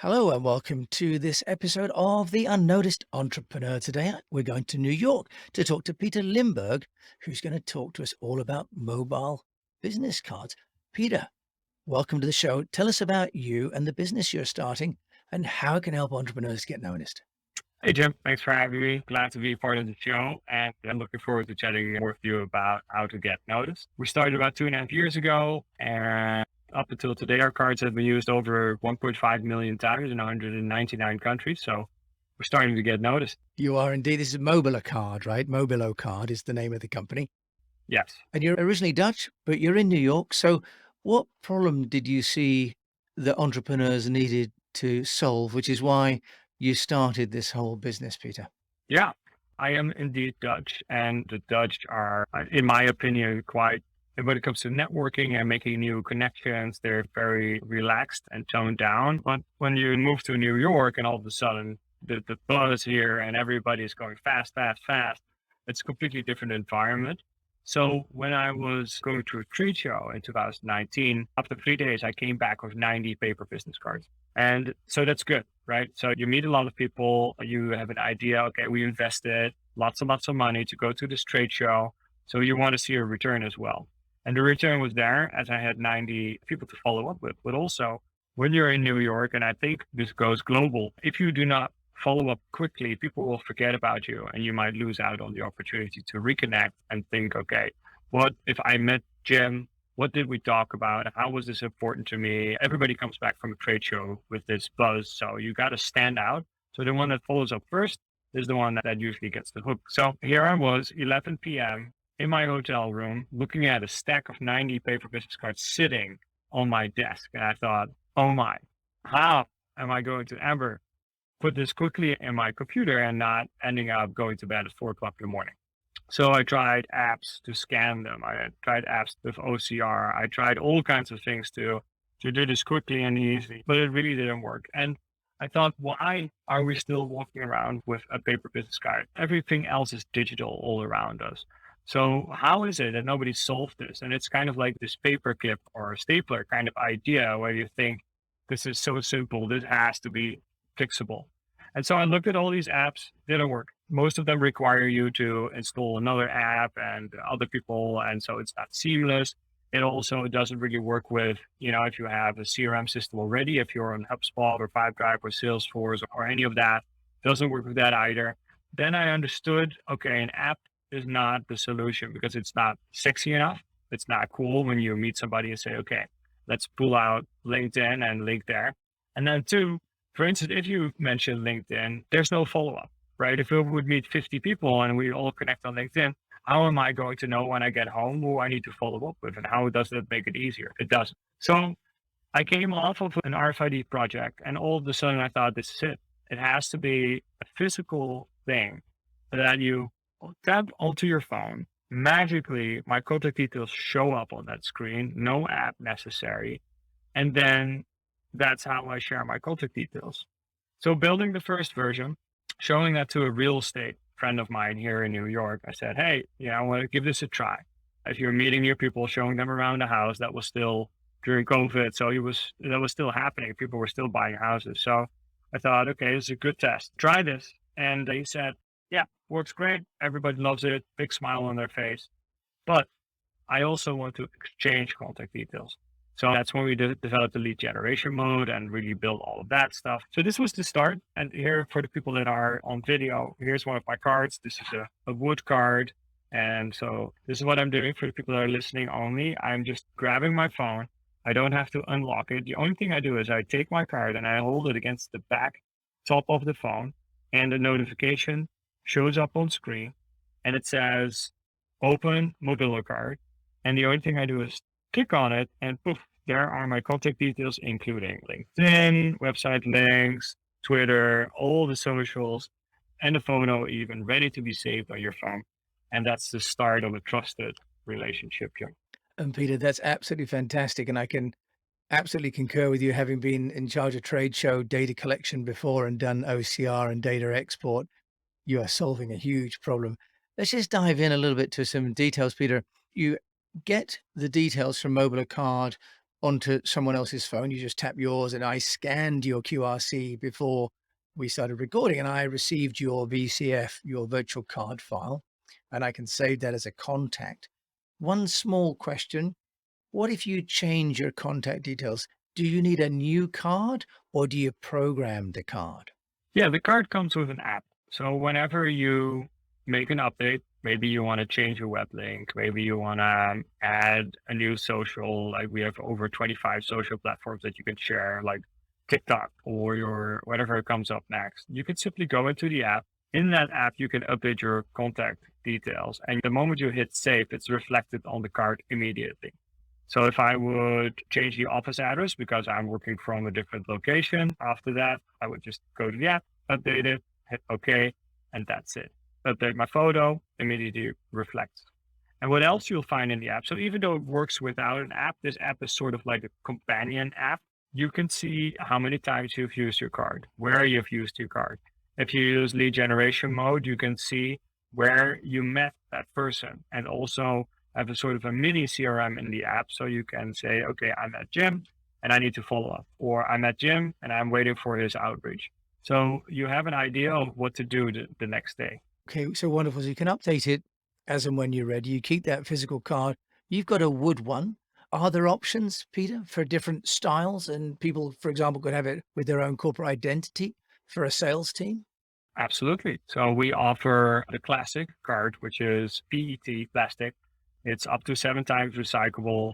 Hello and welcome to this episode of The Unnoticed Entrepreneur. Today, we're going to New York to talk to Pieter Limburg, who's going to talk to us all about mobile business cards. Peter, welcome to the show. Tell us about you and the business you're starting and how it can help entrepreneurs get noticed. Hey, Jim. Thanks for having me. Glad to be a part of the show. And I'm looking forward to chatting more with you about how to get noticed. We started about 2.5 years ago. And up until today, our cards have been used over 1.5 million times in 199 countries. So we're starting to get noticed. You are indeed. This is Mobilo Card, right? Mobilo Card is the name of the company. Yes. And you're originally Dutch, but you're in New York. So what problem did you see that entrepreneurs needed to solve, which is why you started this whole business, Peter? Yeah. I am indeed Dutch. And the Dutch are, in my opinion, quite, when it comes to networking and making new connections, they're very relaxed and toned down. But when you move to New York and all of a sudden the buzz here and everybody's going fast, fast, fast, it's a completely different environment. So when I was going to a trade show in 2019, after 3 days, I came back with 90 paper business cards. And so that's good, right? So you meet a lot of people, you have an idea, okay, we invested lots and lots of money to go to this trade show. So you want to see a return as well. And the return was there as I had 90 people to follow up with. But also, when you're in New York, and I think this goes global, if you do not follow up quickly, people will forget about you and you might lose out on the opportunity to reconnect and think, okay, what if I met Jim? What did we talk about? How was this important to me? Everybody comes back from a trade show with this buzz. So you got to stand out. So the one that follows up first is the one that usually gets the hook. So here I was, 11 p.m. in my hotel room, looking at a stack of 90 paper business cards sitting on my desk. And I thought, oh my, how am I going to ever put this quickly in my computer and not ending up going to bed at 4 o'clock in the morning? So I tried apps to scan them. I tried apps with OCR. I tried all kinds of things to do this quickly and easy, but it really didn't work. And I thought, why are we still walking around with a paper business card? Everything else is digital all around us. So how is it that nobody solved this? And it's kind of like this paperclip or a stapler kind of idea where you think, this is so simple, this has to be fixable. And so I looked at all these apps, didn't work. Most of them require you to install another app and other people. And so it's not seamless. It also doesn't really work with, if you have a CRM system already, if you're on HubSpot or Pipedrive or Salesforce or any of that, doesn't work with that either. Then I understood, okay, an app is not the solution because it's not sexy enough. It's not cool when you meet somebody and say, okay, let's pull out LinkedIn and link there. And then two, for instance, if you mention LinkedIn, there's no follow-up, right? If we would meet 50 people and we all connect on LinkedIn, how am I going to know when I get home who I need to follow up with? And how does that make it easier? It doesn't. So I came off of an RFID project and all of a sudden I thought, this is it. It has to be a physical thing that you tap onto your phone. Magically, my contact details show up on that screen, no app necessary. And then that's how I share my contact details. So building the first version, showing that to a real estate friend of mine here in New York, I said, hey, I want to give this a try. If you're meeting your people, showing them around the house, that was still during COVID. So that was still happening. People were still buying houses. So I thought, okay, this is a good test. Try this. And he said, yeah, works great. Everybody loves it. Big smile on their face. But I also want to exchange contact details. So that's when we developed the lead generation mode and really built all of that stuff. So this was the start. And here for the people that are on video, here's one of my cards. This is a wood card. And so this is what I'm doing for the people that are listening only. I'm just grabbing my phone. I don't have to unlock it. The only thing I do is I take my card and I hold it against the back top of the phone, and the notification shows up on screen and it says open Mobilo Card. And the only thing I do is click on it and poof, there are my contact details, including LinkedIn, website links, Twitter, all the socials, and the photo even ready to be saved on your phone. And that's the start of a trusted relationship here. And Peter, that's absolutely fantastic. And I can absolutely concur with you, having been in charge of trade show data collection before and done OCR and data export. You are solving a huge problem. Let's just dive in a little bit to some details, Peter. You get the details from Mobilo Card onto someone else's phone. You just tap yours, and I scanned your QRC before we started recording, and I received your VCF, your virtual card file, and I can save that as a contact. One small question: what if you change your contact details? Do you need a new card, or do you program the card? Yeah, the card comes with an app. So whenever you make an update, maybe you want to change your web link, maybe you want to add a new social, like we have over 25 social platforms that you can share, like TikTok or your whatever comes up next. You can simply go into the app. In that app, you can update your contact details. And the moment you hit save, it's reflected on the card immediately. So if I would change the office address because I'm working from a different location, after that, I would just go to the app, update it, hit OK, and that's it. Update my photo, immediately reflects. And what else you'll find in the app? So even though it works without an app, this app is sort of like a companion app. You can see how many times you've used your card, where you've used your card. If you use lead generation mode, you can see where you met that person, and also have a sort of a mini CRM in the app. So you can say, okay, I'm at Jim and I need to follow up, or I'm at Jim and I'm waiting for his outreach. So you have an idea of what to do the next day. Okay, so wonderful. So you can update it as and when you're ready. You keep that physical card. You've got a wood one. Are there options, Peter, for different styles? And people, for example, could have it with their own corporate identity for a sales team? Absolutely. So we offer the classic card, which is PET plastic. It's up to 7 times recyclable.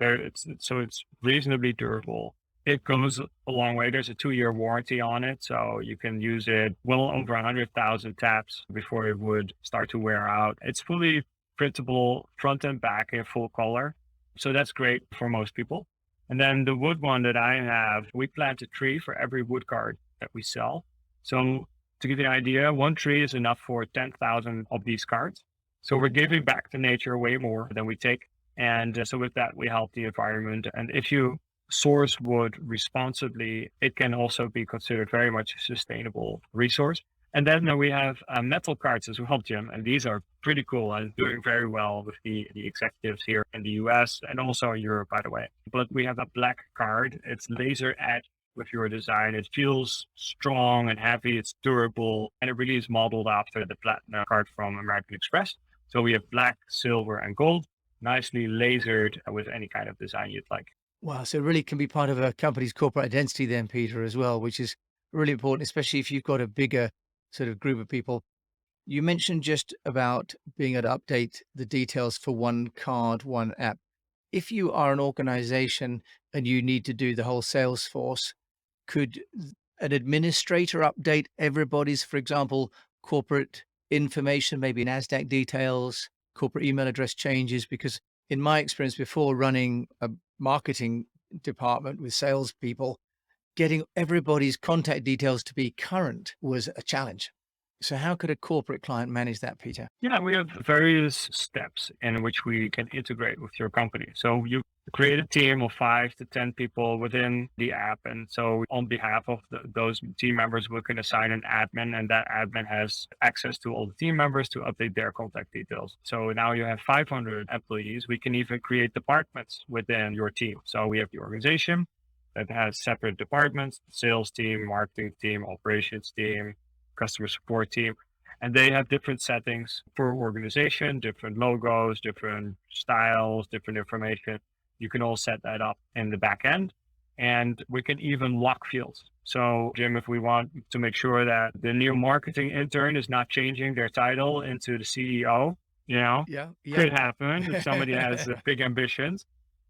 So it's reasonably durable. It goes a long way. There's a 2-year warranty on it. So you can use it well over 100,000 taps before it would start to wear out. It's fully printable front and back in full color. So that's great for most people. And then the wood one that I have, we plant a tree for every wood card that we sell. So to give you an idea, one tree is enough for 10,000 of these cards. So we're giving back to nature way more than we take. And so with that, we help the environment. And if you source wood responsibly, it can also be considered very much a sustainable resource. And then we have metal cards as well, Jim. And these are pretty cool and doing very well with the executives here in the US and also in Europe, by the way. But we have a black card. It's laser etched with your design. It feels strong and heavy. It's durable. And it really is modeled after the platinum card from American Express. So we have black, silver, and gold, nicely lasered with any kind of design you'd like. Wow. So it really can be part of a company's corporate identity then, Peter, as well, which is really important, especially if you've got a bigger sort of group of people. You mentioned just about being able to update the details for one card, one app. If you are an organization and you need to do the whole Salesforce, could an administrator update everybody's, for example, corporate information, maybe NASDAQ details, corporate email address changes? Because in my experience before running a marketing department with salespeople, getting everybody's contact details to be current was a challenge. So how could a corporate client manage that, Peter? Yeah, we have various steps in which we can integrate with your company. So you create a team of 5 to 10 people within the app. And so on behalf of those team members, we can assign an admin, and that admin has access to all the team members to update their contact details. So now you have 500 employees. We can even create departments within your team. So we have the organization that has separate departments: sales team, marketing team, operations team, customer support team. And they have different settings per organization, different logos, different styles, different information. You can all set that up in the back end. And we can even lock fields. So, Jim, if we want to make sure that the new marketing intern is not changing their title into the CEO, Yeah, could happen if somebody has big ambitions.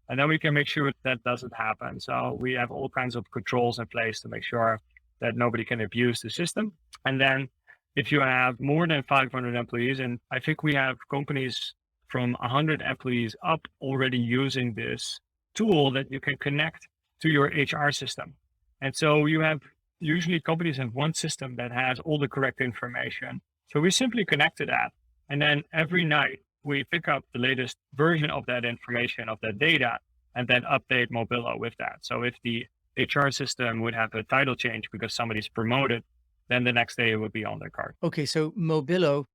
And then we can make sure that doesn't happen. So we have all kinds of controls in place to make sure that nobody can abuse the system. And then if you have more than 500 employees, and I think we have companies from 100 employees up already using this tool that you can connect to your HR system. And so you have, usually companies have one system that has all the correct information. So we simply connect to that. And then every night we pick up the latest version of that information, of that data, and then update Mobilo with that. So if the HR system would have a title change because somebody's promoted, then the next day it would be on their card. Okay, so Mobilo,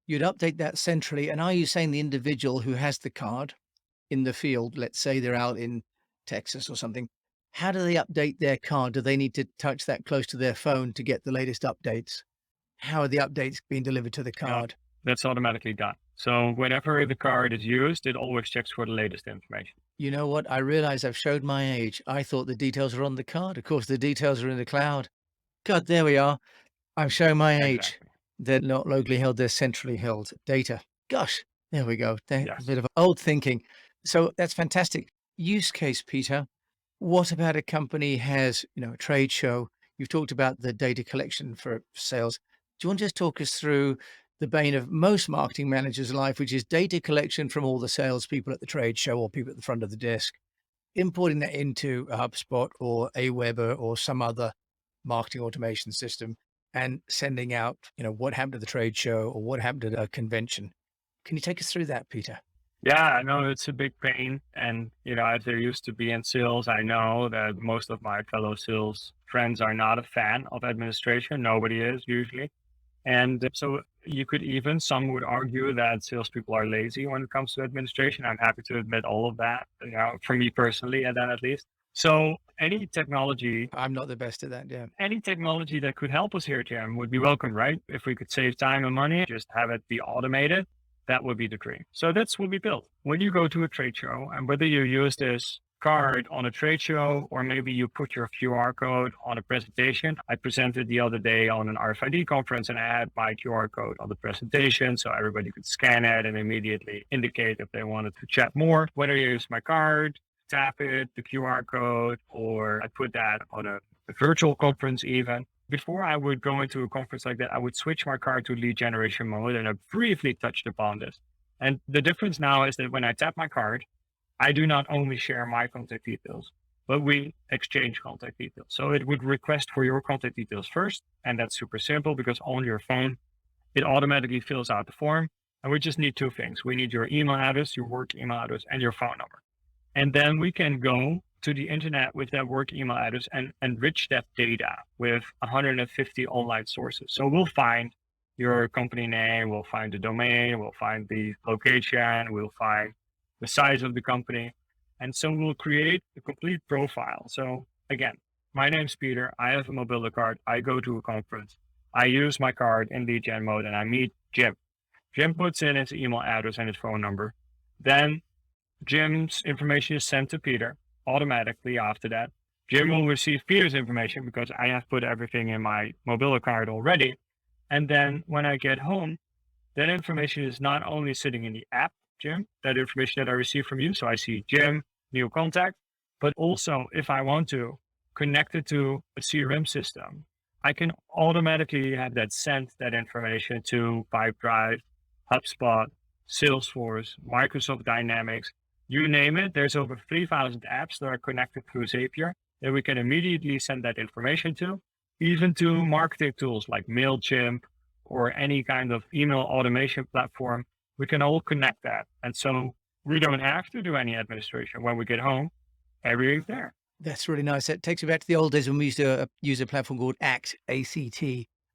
you'd update that centrally. And are you saying the individual who has the card in the field, let's say they're out in Texas or something, How do they update their card? Do they need to touch that close to their phone to get the latest updates? How are the updates being delivered to the Yeah, card? that's automatically done. So whenever the card is used, it always checks for the latest information. You know what? I realize I've showed my age. I thought the details were on the card. Of course, the details are in the cloud. God, there we are. I'm showing my age. Exactly. They're not locally held, they're centrally held data. Gosh, there we go. A Yes. bit of old thinking. So that's fantastic. Use case, Peter. What about a company has, a trade show? You've talked about the data collection for sales. Do you want to just talk us through the bane of most marketing managers' life, which is data collection from all the salespeople at the trade show or people at the front of the desk, importing that into a HubSpot or Aweber or some other marketing automation system and sending out, what happened to the trade show or what happened at a convention. Can you take us through that, Peter? Yeah, I know it's a big pain. And, as there used to be in sales, I know that most of my fellow sales friends are not a fan of administration. Nobody is usually. And so you could even, some would argue that salespeople are lazy when it comes to administration. I'm happy to admit all of that, for me personally, and then at least. So I'm not the best at that. Yeah. any technology that could help us here, Jim, would be welcome, right? If we could save time and money, just have it be automated, that would be the dream. So that's what we built. When you go to a trade show, and whether you use this card on a trade show or maybe you put your QR code on a presentation. I presented the other day on an RFID conference and I had my QR code on the presentation so everybody could scan it and immediately indicate if they wanted to chat more. Whether you use my card, tap it, the QR code, or I put that on a virtual conference even. Before I would go into a conference like that, I would switch my card to lead generation mode and I briefly touched upon this. And the difference now is that when I tap my card, I do not only share my contact details, but we exchange contact details. So it would request for your contact details first. And that's super simple because on your phone, it automatically fills out the form. And we just need two things. We need your email address, your work email address, and your phone number. And then we can go to the internet with that work email address and enrich that data with 150 online sources. So we'll find your company name, we'll find the domain, we'll find the location, we'll find the size of the company. And so we'll create a complete profile. So again, my name's Peter. I have a Mobilo card. I go to a conference. I use my card in lead gen mode and I meet Jim. Jim puts in his email address and his phone number. Then Jim's information is sent to Peter automatically after that. Jim will receive Peter's information because I have put everything in my Mobilo card already. And then when I get home, that information is not only sitting in the app, Jim, that information that I received from you. So I see Jim, new contact, but also if I want to connect it to a CRM system, I can automatically have that send that information to Pipedrive, HubSpot, Salesforce, Microsoft Dynamics, you name it. There's over 3,000 apps that are connected through Zapier that we can immediately send that information to, even to marketing tools like MailChimp or any kind of email automation platform. We can all connect that. And so we don't have to do any administration. When we get home, everything's there. That's really nice. That takes me back to the old days when we used to use a platform called ACT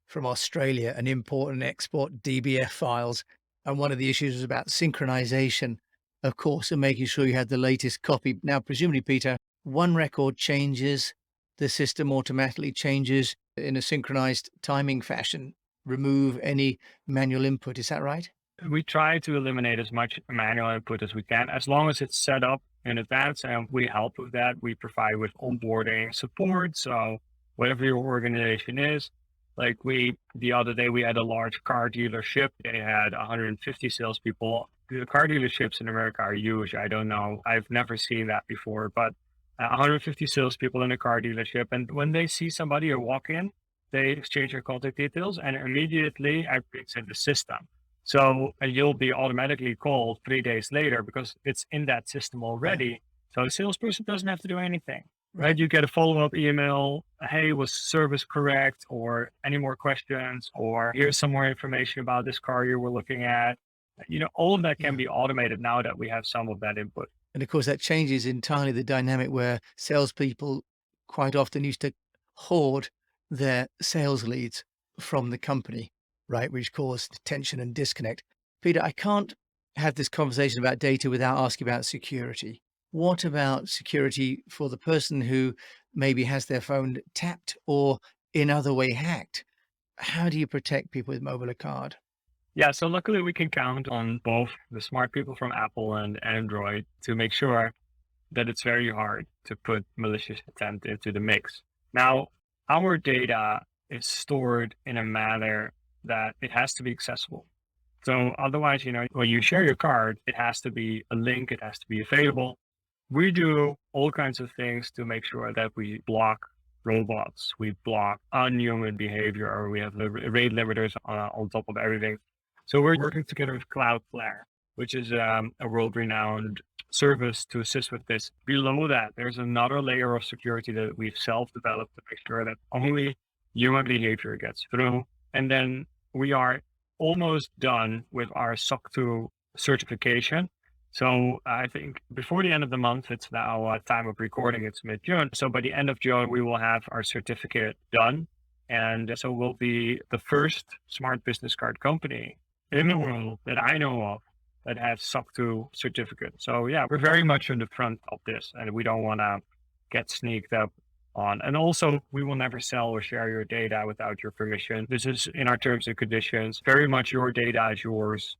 from Australia and import and export DBF files. And one of the issues was about synchronization, of course, and making sure you had the latest copy. Now, presumably, Peter, one record changes, the system automatically changes in a synchronized timing fashion, remove any manual input. Is that right? We try to eliminate as much manual input as we can, as long as it's set up in advance, and we help with that. We provide with onboarding support. So whatever your organization is, like the other day, we had a large car dealership. They had 150 salespeople. The car dealerships in America are huge. I don't know. I've never seen that before, but 150 salespeople in a car dealership. And when they see somebody or walk in, they exchange their contact details and immediately everything's in the system. So you'll be automatically called 3 days later because it's in that system already. So the salesperson doesn't have to do anything, right? You get a follow-up email. Hey, was service correct? Or any more questions? Or here's some more information about this car you were looking at. All of that can be automated now that we have some of that input. And of course, that changes entirely the dynamic where salespeople quite often used to hoard their sales leads from the company, right? Which caused tension and disconnect. Peter, I can't have this conversation about data without asking about security. What about security for the person who maybe has their phone tapped or in other way hacked? How do you protect people with Mobilo Card? Yeah, so luckily we can count on both the smart people from Apple and Android to make sure that it's very hard to put malicious intent into the mix. Now, our data is stored in a manner that it has to be accessible. So otherwise, when you share your card, it has to be a link, it has to be available. We do all kinds of things to make sure that we block robots, we block unhuman behavior, or we have rate limiters on top of everything. So we're working together with Cloudflare, which is a world-renowned service to assist with this. Below that, there's another layer of security that we've self-developed to make sure that only human behavior gets through. And then we are almost done with our SOC 2 certification. So I think before the end of the month, it's now time of recording, it's mid-June. So by the end of June, we will have our certificate done. And so we'll be the first smart business card company in the world that I know of that has SOC 2 certificate. So yeah, we're very much in the front of this and we don't want to get sneaked up on. And also, we will never sell or share your data without your permission. This is in our terms and conditions. Very much your data is yours.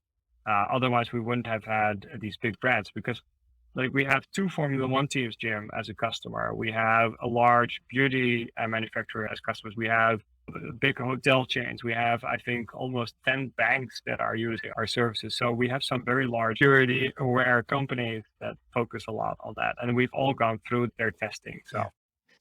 Otherwise, we wouldn't have had these big brands because like we have two Formula One teams, Jim, as a customer. We have a large beauty manufacturer as customers. We have big hotel chains. We have, I think, almost 10 banks that are using our services. So we have some very large security aware companies that focus a lot on that. And we've all gone through their testing. So. Yeah.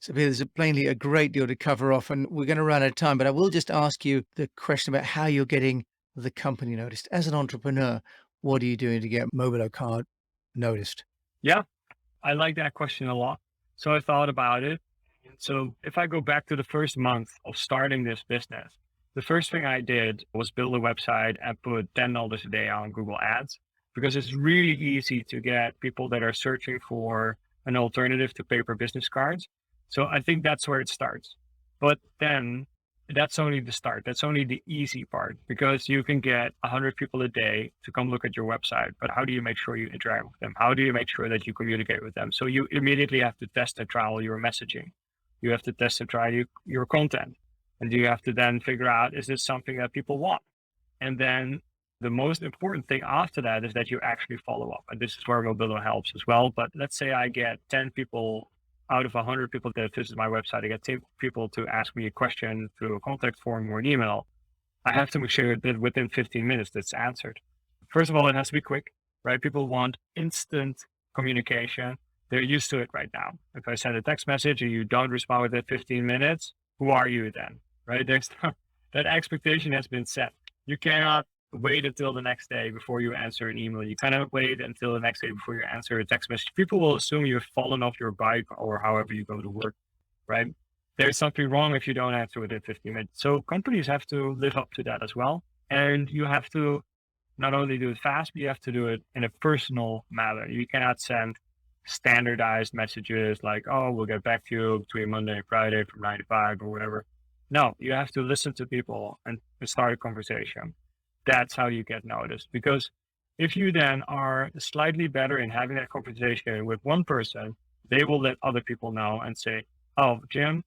So Peter, there's plainly a great deal to cover off, and we're going to run out of time, but I will just ask you the question about how you're getting the company noticed. As an entrepreneur, what are you doing to get Mobilo Card noticed? Yeah, I like that question a lot. So I thought about it. So if I go back to the first month of starting this business, the first thing I did was build a website and put $10 a day on Google Ads because it's really easy to get people that are searching for an alternative to paper business cards. So I think that's where it starts. But then that's only the start. That's only the easy part because you can get 100 people a day to come look at your website. But how do you make sure you interact with them? How do you make sure that you communicate with them? So you immediately have to test and trial your messaging. You have to test and try your content. And you have to then figure out, is this something that people want? And then the most important thing after that is that you actually follow up. And this is where Mobilo helps as well. But let's say I get 10 people out of 100 people that visit my website, I get 10 people to ask me a question through a contact form or an email. I have to make sure that within 15 minutes that's answered. First of all, it has to be quick, right? People want instant communication. They're used to it right now. If I send a text message and you don't respond within 15 minutes, who are you then, right? That expectation has been set. You cannot wait until the next day before you answer an email. You cannot wait until the next day before you answer a text message. People will assume you've fallen off your bike or however you go to work, right? There's something wrong if you don't answer within 15 minutes. So companies have to live up to that as well. And you have to not only do it fast, but you have to do it in a personal manner. You cannot send standardized messages like, oh, we'll get back to you between Monday and Friday from 9 to 5 or whatever. No, you have to listen to people and start a conversation. That's how you get noticed. Because if you then are slightly better in having that conversation with one person, they will let other people know and say, oh, Jim,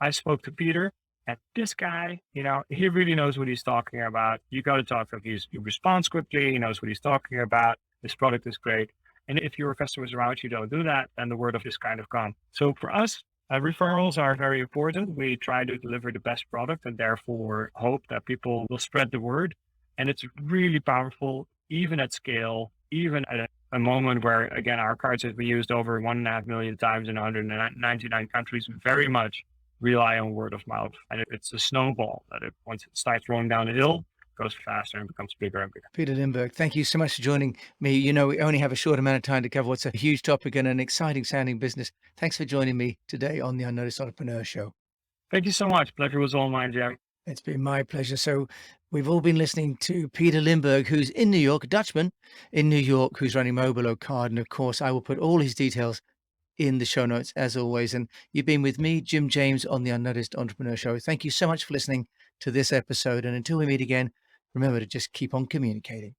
I spoke to Peter and this guy, he really knows what he's talking about. You got to talk to him. He responds quickly. He knows what he's talking about. His product is great. And if your customers around you don't do that, then the word of is kind of gone. So for us, referrals are very important. We try to deliver the best product and therefore hope that people will spread the word. And it's really powerful, even at scale, even at a moment where, again, our cards have been used over 1.5 million times in 199 countries, very much rely on word of mouth. And it's a snowball that once it starts rolling down the hill, goes faster and becomes bigger and bigger. Pieter Limburg, thank you so much for joining me. We only have a short amount of time to cover what's a huge topic and an exciting sounding business. Thanks for joining me today on the Unnoticed Entrepreneur Show. Thank you so much. Pleasure was all mine, Jerry. It's been my pleasure. So we've all been listening to Pieter Limburg, who's in New York, a Dutchman in New York, who's running Mobilo Card. And of course, I will put all his details in the show notes as always. And you've been with me, Jim James, on the Unnoticed Entrepreneur Show. Thank you so much for listening to this episode. And until we meet again, remember to just keep on communicating.